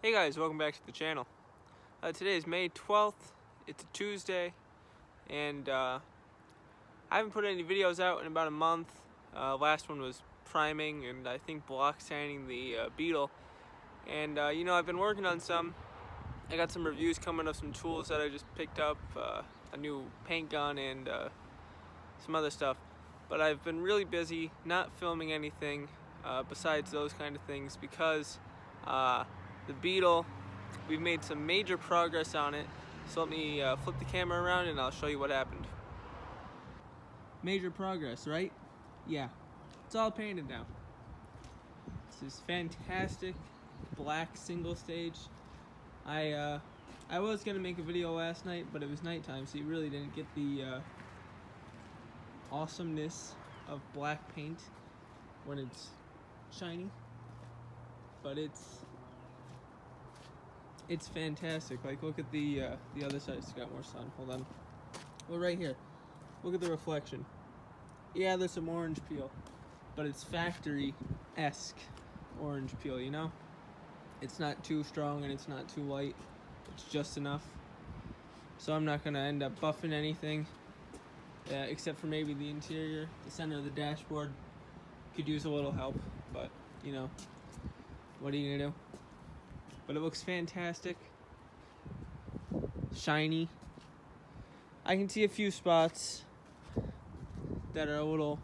Hey guys, welcome back to the channel. Today is May 12th, it's a Tuesday, and I haven't put any videos out in about a month. Last one was priming and I think block sanding the Beetle. And I've been working on some. I got some reviews coming of some tools that I just picked up, a new paint gun and some other stuff. But I've been really busy not filming anything besides those kind of things because the Beetle, we've made some major progress on it. So let me flip the camera around and I'll show you what happened. Major progress, right? Yeah, it's all painted now. This is fantastic black single stage. I was gonna make a video last night, but it was nighttime, so you really didn't get the awesomeness of black paint when it's shiny. But it's fantastic. Like, look at the other side. It's got more sun. Hold on. Well, right here, look at the reflection. Yeah, there's some orange peel, but it's factory-esque orange peel, you know? It's not too strong and it's not too light. It's just enough. So I'm not gonna end up buffing anything, except for maybe the interior. The center of the dashboard could use a little help, but you know, what are you gonna do? But it looks fantastic. Shiny. I can see a few spots that are a little,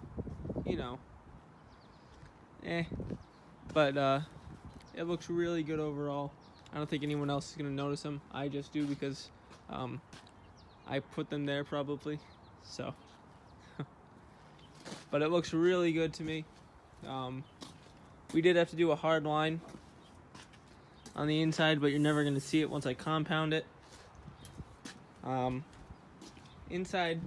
but it looks really good overall. I don't think anyone else is gonna notice them. I just do because I put them there probably. So, but it looks really good to me. We did have to do a hard line on the inside, but you're never going to see it once I compound it. Inside,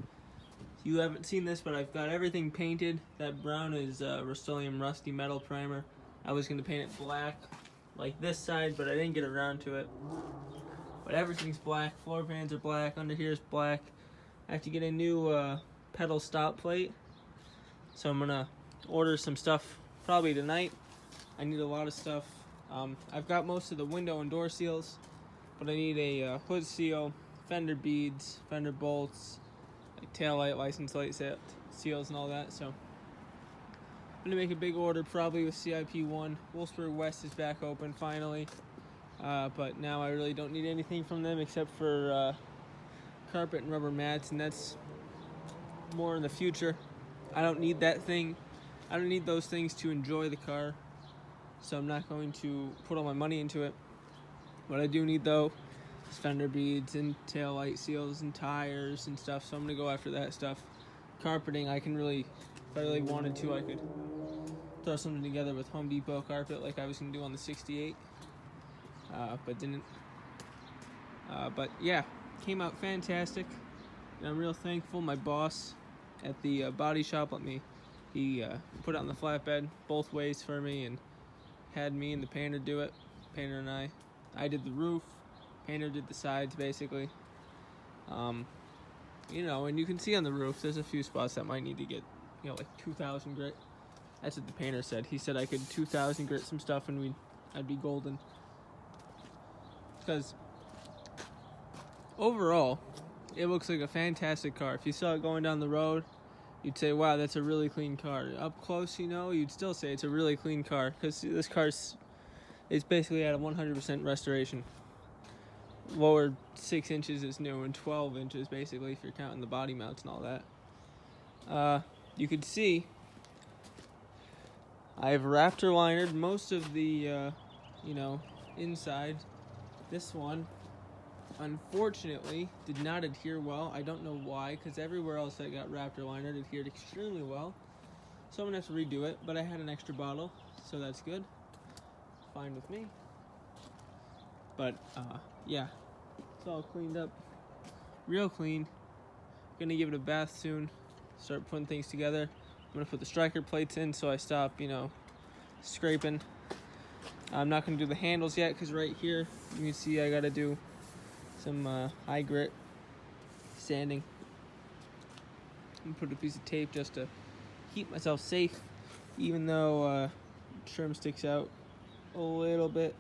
you haven't seen this, but I've got everything painted. That brown is Rust-Oleum Rusty Metal Primer. I was going to paint it black like this side, but I didn't get around to it. But everything's black. Floor pans are black. Under here is black. I have to get a new pedal stop plate, so I'm going to order some stuff probably tonight. I need a lot of stuff. I've got most of the window and door seals, but I need a hood seal, fender beads, fender bolts, like tail light, license light seals and all that. So I'm gonna make a big order probably with CIP1. Wolfsburg West is back open finally, but now I really don't need anything from them except for carpet and rubber mats, and that's more in the future. I don't need that thing. I don't need those things to enjoy the car. So I'm not going to put all my money into it. What I do need though is fender beads and tail light seals and tires and stuff. So I'm gonna go after that stuff. Carpeting, I can really, if I really wanted to, I could throw something together with Home Depot carpet like I was gonna do on the 68, but didn't. But yeah, came out fantastic, and I'm real thankful. My boss at the body shop he put it on the flatbed both ways for me and had me and the painter do it. Painter and I did the roof, painter did the sides basically. And you can see on the roof there's a few spots that might need to get, like 2,000 grit. That's what the painter said. He said I could 2,000 grit some stuff and I'd be golden. Because overall, it looks like a fantastic car. If you saw it going down the road, you'd say, wow, that's a really clean car. Up close, you'd still say it's a really clean car because this car's basically at a 100% restoration. Lower 6 inches is new and 12 inches basically if you're counting the body mounts and all that. You could see I've Raptor linered most of the, inside. This one, unfortunately, did not adhere well. I don't know why, because everywhere else I got Raptor liner adhered extremely well. So I'm going to have to redo it, but I had an extra bottle, so that's good. Fine with me. But, yeah, it's all cleaned up. Real clean. Going to give it a bath soon. Start putting things together. I'm going to put the striker plates in so I stop, scraping. I'm not going to do the handles yet, because right here, you can see I got to do some high grit sanding. I'm gonna put a piece of tape just to keep myself safe, even though trim sticks out a little bit.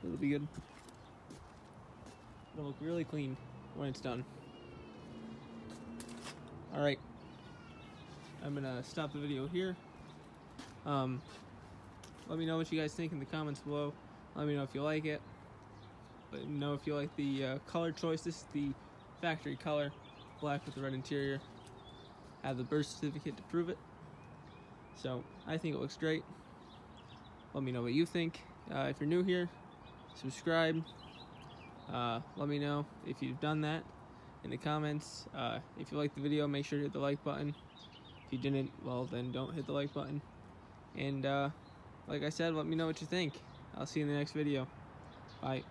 It'll be good. It'll look really clean when it's done. Alright, I'm gonna stop the video here. Let me know what you guys think in the comments below. Let me know if you like it. Let me know if you like the color choice. This is the factory color, black with the red interior. I have the birth certificate to prove it. So I think it looks great. Let me know what you think. If you're new here, subscribe. Let me know if you've done that in the comments. If you liked the video, make sure to hit the like button. If you didn't, well then don't hit the like button. And like I said, let me know what you think. I'll see you in the next video. Bye.